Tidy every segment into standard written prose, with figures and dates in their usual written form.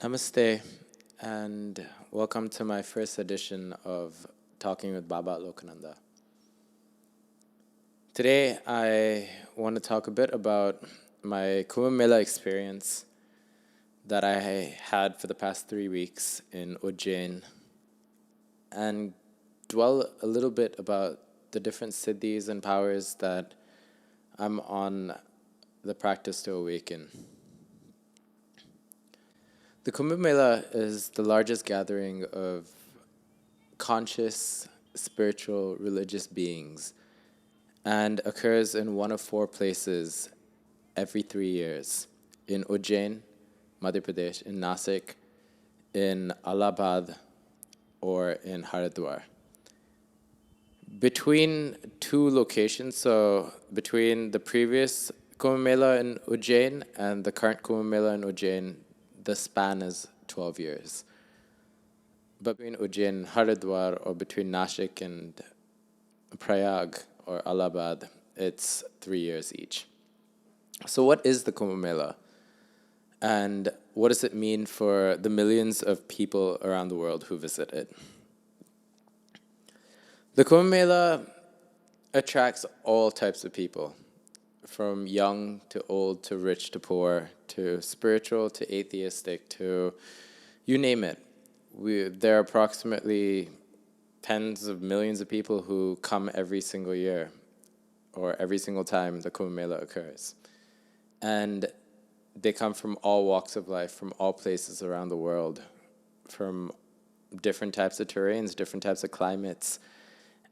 Namaste, and welcome to my first edition of Talking with Baba Alokananda. Today, I want to talk a bit about my Kumbh Mela experience that I had for the past 3 weeks in Ujjain, and dwell a little bit about the different siddhis and powers that I'm on the practice to awaken. The Kumbh Mela is the largest gathering of conscious, spiritual, religious beings and occurs in one of 4 places every 3 years: in Ujjain, Madhya Pradesh, in Nasik, in Allahabad, or in Haridwar. Between 2 locations, so between the previous Kumbh Mela in Ujjain and the current Kumbh Mela in Ujjain, the span is 12 years. But between Ujjain and Haridwar, or between Nashik and Prayag or Allahabad, it's 3 years each. So what is the Kumbh Mela? And what does it mean for the millions of people around the world who visit it? The Kumbh Mela attracts all types of people, from young to old to rich to poor, to spiritual to atheistic, to you name it. There are approximately tens of millions of people who come every single year, or every single time the Kumbh Mela occurs. And they come from all walks of life, from all places around the world, from different types of terrains, different types of climates.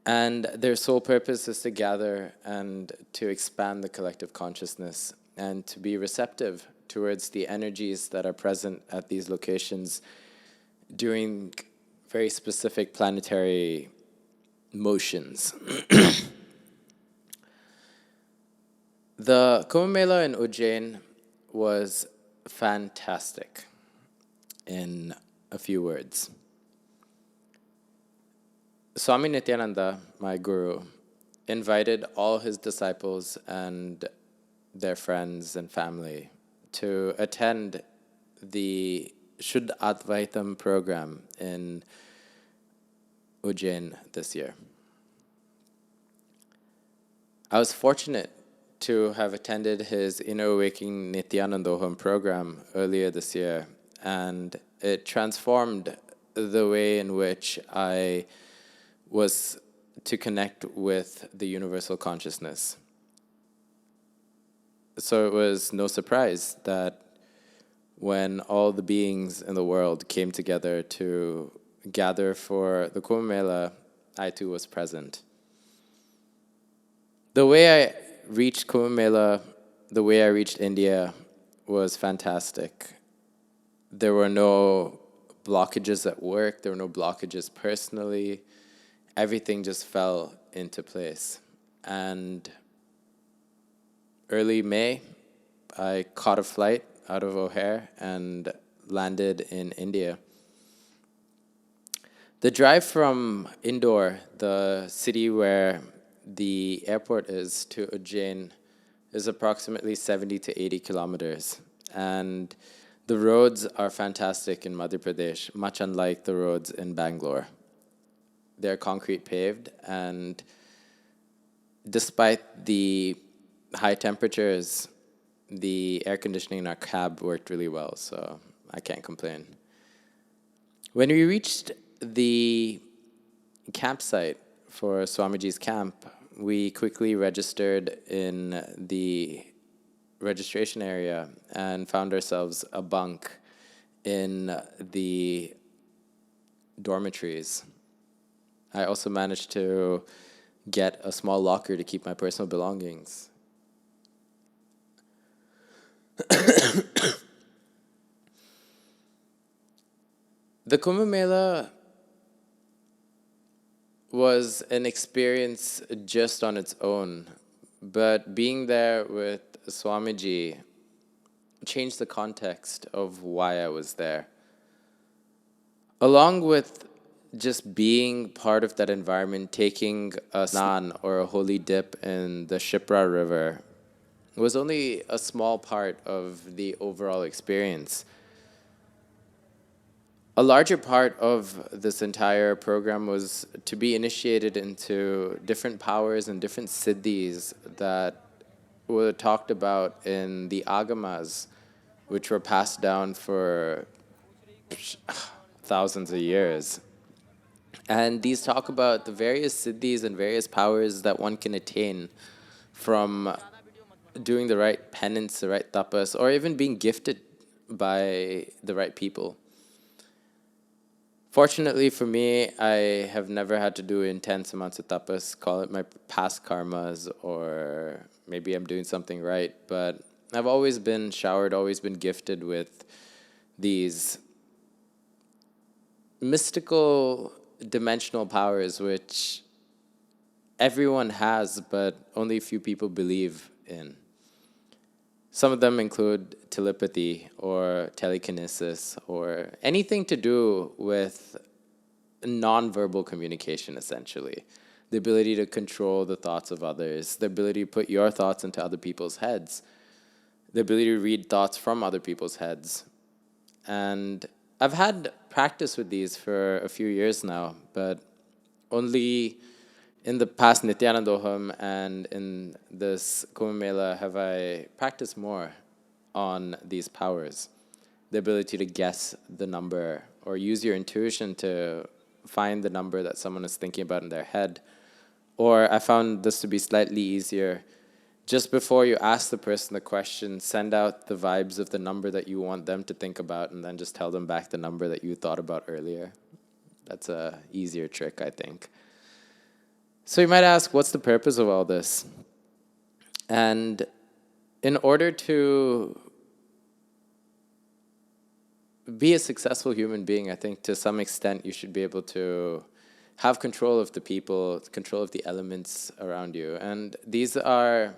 And their sole purpose is to gather and to expand the collective consciousness and to be receptive towards the energies that are present at these locations during very specific planetary motions. The Kumbh Mela in Ujjain was fantastic, in a few words. Swami Nityananda, my guru, invited all his disciples and their friends and family to attend the Shuddha Advaitam program in Ujjain this year. I was fortunate to have attended his Inner Awakening Nityanandoham program earlier this year, and it transformed the way in which I was to connect with the universal consciousness. So it was no surprise that when all the beings in the world came together to gather for the Kumbh Mela, I too was present. The way I reached Kumbh Mela, the way I reached India, was fantastic. There were no blockages at work, there were no blockages personally. Everything just fell into place. And early May, I caught a flight out of O'Hare and landed in India. The drive from Indore, the city where the airport is, to Ujjain is approximately 70 to 80 kilometers. And the roads are fantastic in Madhya Pradesh, much unlike the roads in Bangalore. They're concrete paved, and despite the high temperatures, the air conditioning in our cab worked really well, so I can't complain. When we reached the campsite for Swamiji's camp, we quickly registered in the registration area and found ourselves a bunk in the dormitories. I also managed to get a small locker to keep my personal belongings. The Kumbh Mela was an experience just on its own, but being there with Swamiji changed the context of why I was there. Along with just being part of that environment, taking a snan or a holy dip in the Shipra River was only a small part of the overall experience. A larger part of this entire program was to be initiated into different powers and different siddhis that were talked about in the agamas, which were passed down for thousands of years. And these talk about the various siddhis and various powers that one can attain from doing the right penance, the right tapas, or even being gifted by the right people. Fortunately for me, I have never had to do intense amounts of tapas, call it my past karmas, or maybe I'm doing something right, but I've always been showered, always been gifted with these mystical dimensional powers which everyone has, but only a few people believe in. Some of them include telepathy or telekinesis or anything to do with nonverbal communication, essentially. The ability to control the thoughts of others, the ability to put your thoughts into other people's heads, the ability to read thoughts from other people's heads. And I've had practice with these for a few years now, but only in the past Nityanandoham and in this Kumbh Mela have I practiced more on these powers. The ability to guess the number or use your intuition to find the number that someone is thinking about in their head. Or I found this to be slightly easier. Just before you ask the person the question, send out the vibes of the number that you want them to think about and then just tell them back the number that you thought about earlier. That's a easier trick, I think. So you might ask, what's the purpose of all this? And in order to be a successful human being, I think to some extent you should be able to have control of the people, control of the elements around you. And these are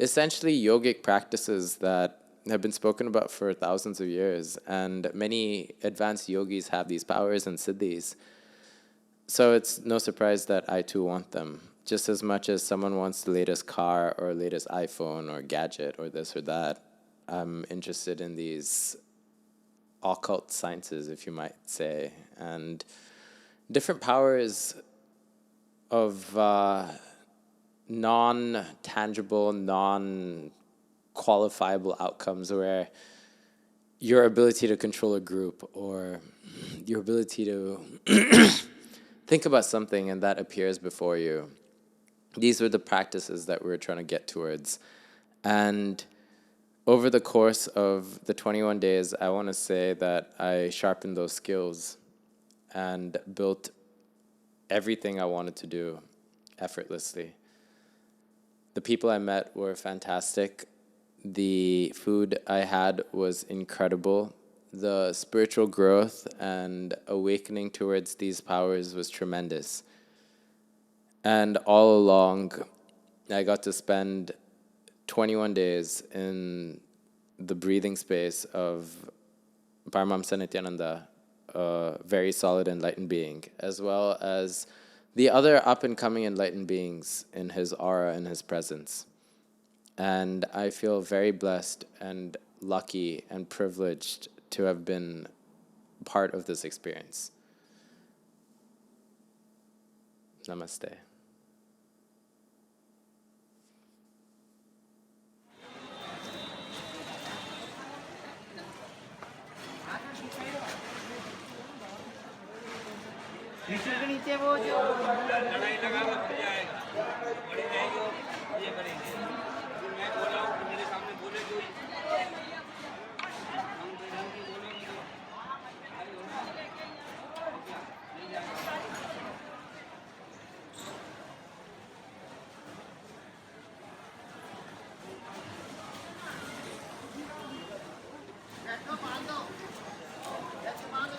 essentially yogic practices that have been spoken about for thousands of years. And many advanced yogis have these powers and siddhis. So it's no surprise that I too want them. Just as much as someone wants the latest car or latest iPhone or gadget or this or that, I'm interested in these occult sciences, if you might say, and different powers of non-tangible, non-qualifiable outcomes where your ability to control a group or your ability to think about something and that appears before you. These were the practices that we were trying to get towards. And over the course of the 21 days, I want to say that I sharpened those skills and built everything I wanted to do effortlessly. The people I met were fantastic. The food I had was incredible. The spiritual growth and awakening towards these powers was tremendous. And all along, I got to spend 21 days in the breathing space of Paramahamsa Nityananda, a very solid enlightened being, as well as the other up-and-coming enlightened beings in his aura and his presence. And I feel very blessed and lucky and privileged to have been part of this experience. Namaste. Teacher के नीचे वो जो लड़ाई लगा वो जाएगा बड़ी जाएगी ये करेंगे मैं बोला हूँ मेरे सामने बोले जो बैठो मान दो बैठो मान दो